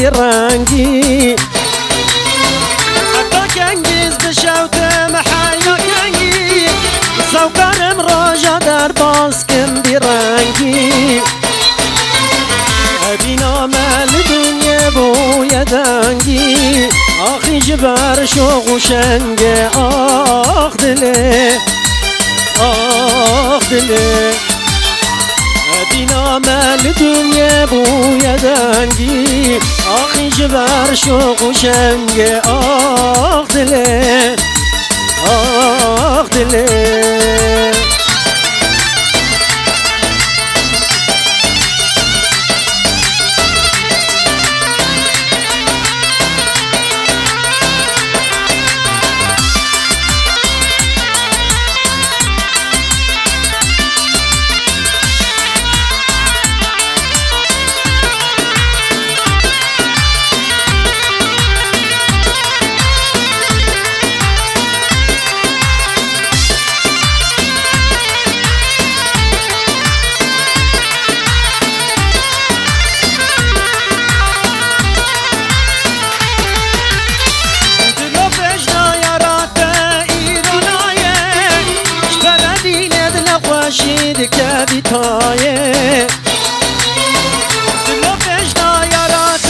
دی رنگی حتی کنگیز بشوتم حیا کنگی سوکرم راجا در باز کن دی رنگی بینا مل دنیا بوی دنگی آخی جبر شوق و شنگ آخ دله آخ دله بینا مل دنیا بوی دنگی آخی جبر شوق و شنگ آخ دله آخ دله کبی تایه دلو بجنا یارات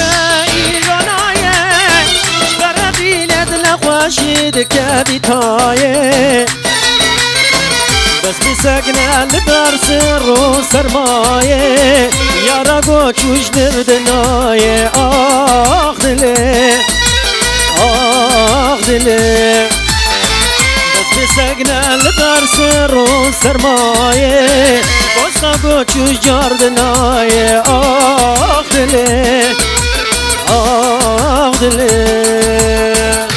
ایرانایه شبر بیلد لخواشید کبی تایه بس بسگنه لبر سر و سرمایه یارا گوچوش دردنایه آخ دله آخ دله سگنه لبر سر و سرمایه باستا گوچوش جاردنایه آخ دله آخ دله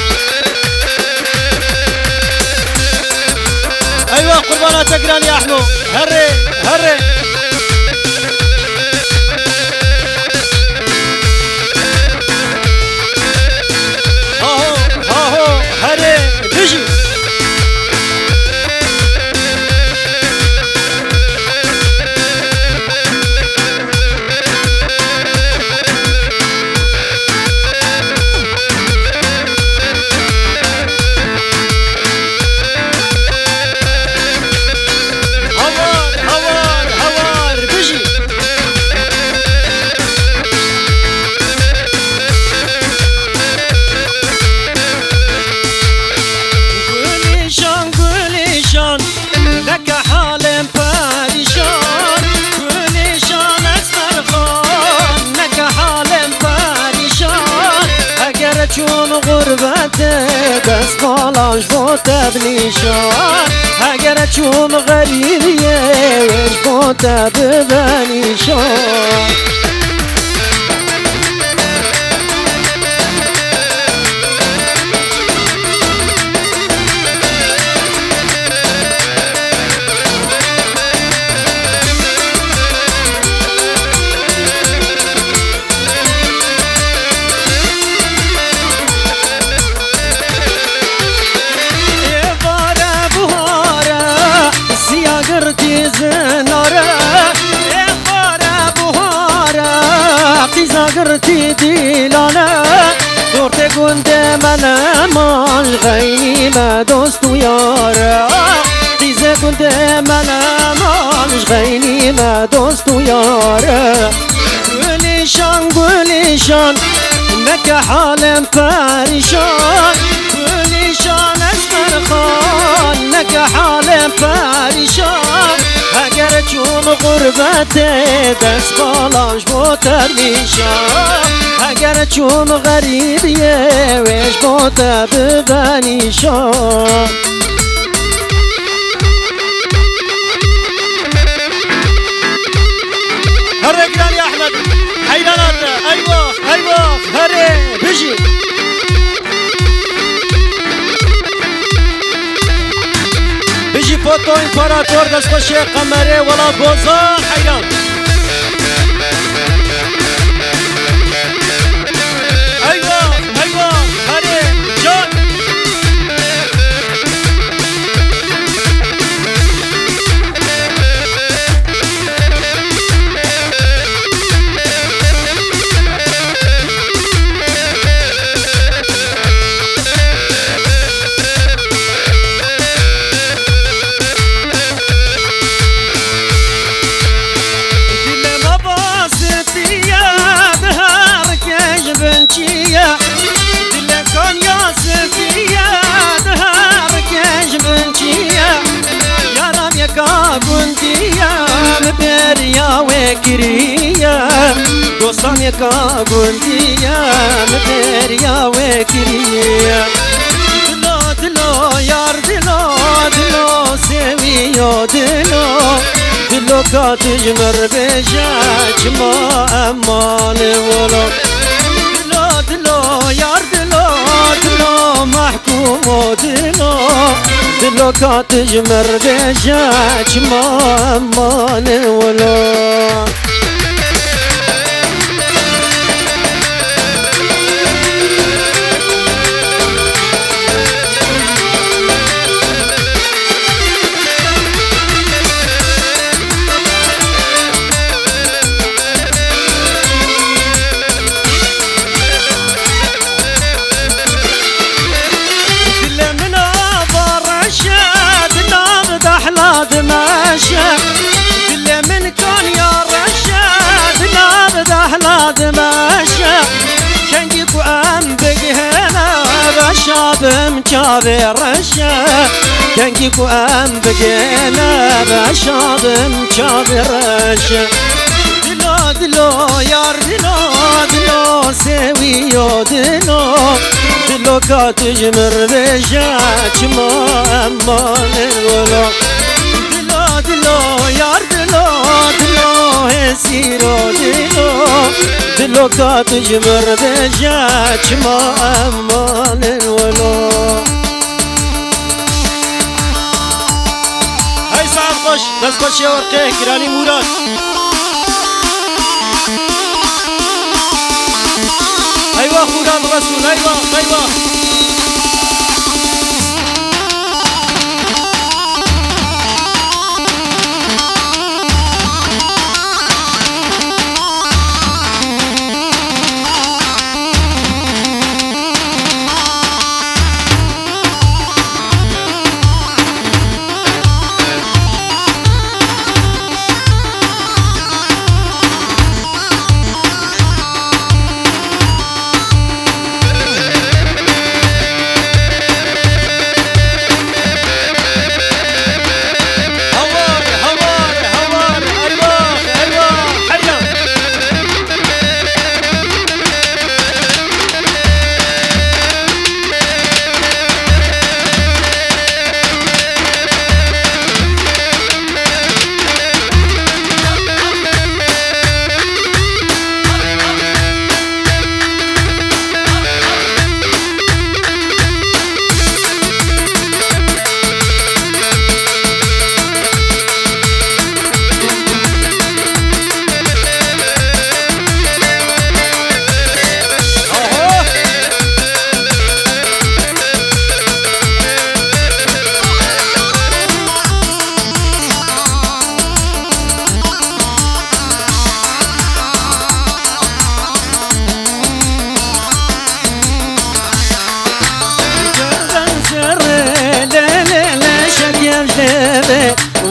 ايوه قربانات اقران يا احمو هري هري هاهو هاهو هري تجي چون غربت دست بالاش بوده بنیشان اگر چون غریبیه بوده بنیشان زاگرتی دیلانه دورت گنده من مال غینی ما دوست و یاره دیزه گنده من مال غینی ما دوست و یاره گلیشان نکه حالم پریشان گلیشان اسمر خان نکه حالم پریشان اگر چون غربت دست بالاش بوتر میشان اگر چون غریبیه ویش بوتر ببنیشان هره گران یا احمد حیرانات ایوه هره بجی بيجي فوتو امبراطور دست خوشی قمره ولا بوزا حیران ایوه هره جان وكريا دوستان يكا قنديا مدريا وكريا دلو دلو يار دلو دلو سويو دلو دلو كاتجمر بجاج ما أمان ولو دلو دلو يار دلو دلو محكوم دلو دلو كاتجمر بجاج ما أمان ولو دمشق كل من كان يا رشاد نابد أحلى دمشق كان يكو أم بقهنا رشاد مجابي رشق كان يكو أم بقهنا رشاد مجابي رشق دلو دلو يار دلو دلو سويو دلو دلو كاتجمر بجاج ما أمان الولو دلو يار دلو دلو هسيرو دلو دلو كاتجمر بجاج ما أمان الولو هاي صعب خوش دست باش يا ورقه كراني مراد ايوه مراد رسول ايوه ايوه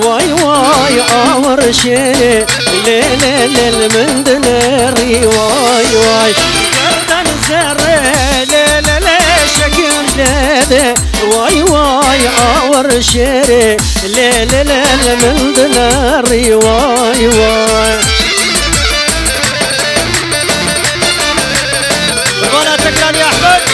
واي واي عمر شيء ليل ليل من دناري واي واي قردن زري ليل ليل شكل جدي واي واي عمر شيء ليل ليل من دناري واي واي ولا تكرم يا احمد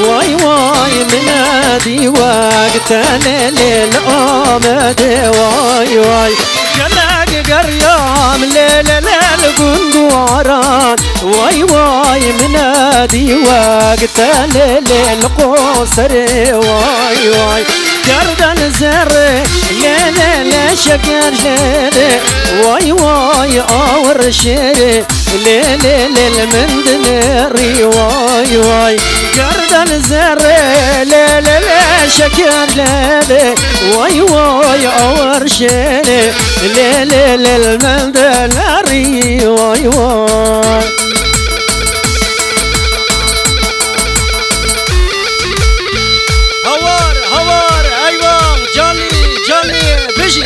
واي واي منادي وقت ليل آمد واي واي جلاق قريام ليل ليل قندواران واي واي منادي وقت ليل قصر واي واي جردن زر ليل ليل شكر ليل واي واي آور شير ليل ليل من دناري واي واي قردن زر ليل ليل شكر لبي واي واي أورشيني ليل المندلري واي واي هوار أيوة جالي بيجي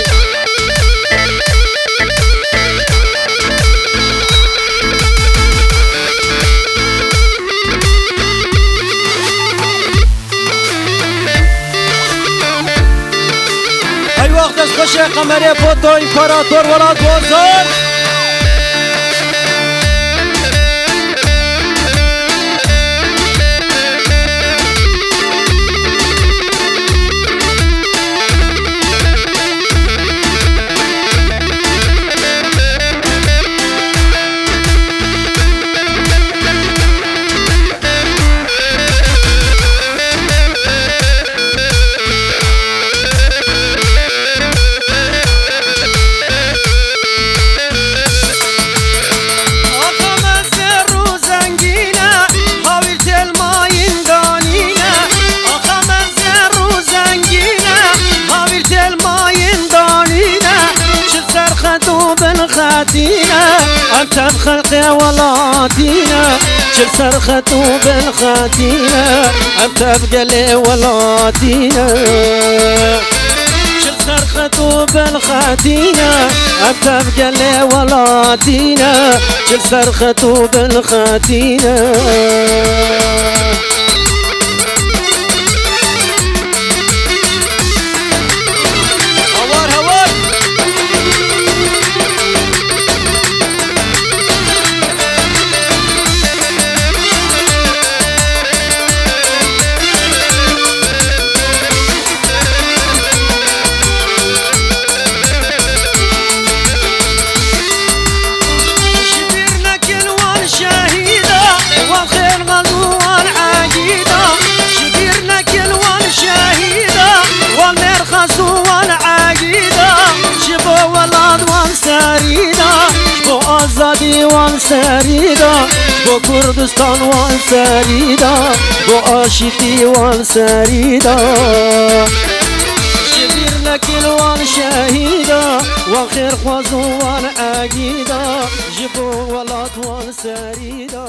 وقت از خوش قمری پوتو امپراتور ولاد بازار بالخاتينا أكتب خلقي ولاتينا شل سرخته بالخاتينا أكتب قلي ولاتينا شل سرخته بالخاتينا أكتب قلي ولاتينا شل سرخته بالخاتينا آزادی وان سریدا با کردستان وان سریدا با عاشقی وان سریدا شبیر نکل وان شهیدا و خیر خوازو وان عقیدا جبو ولاد وان سریدا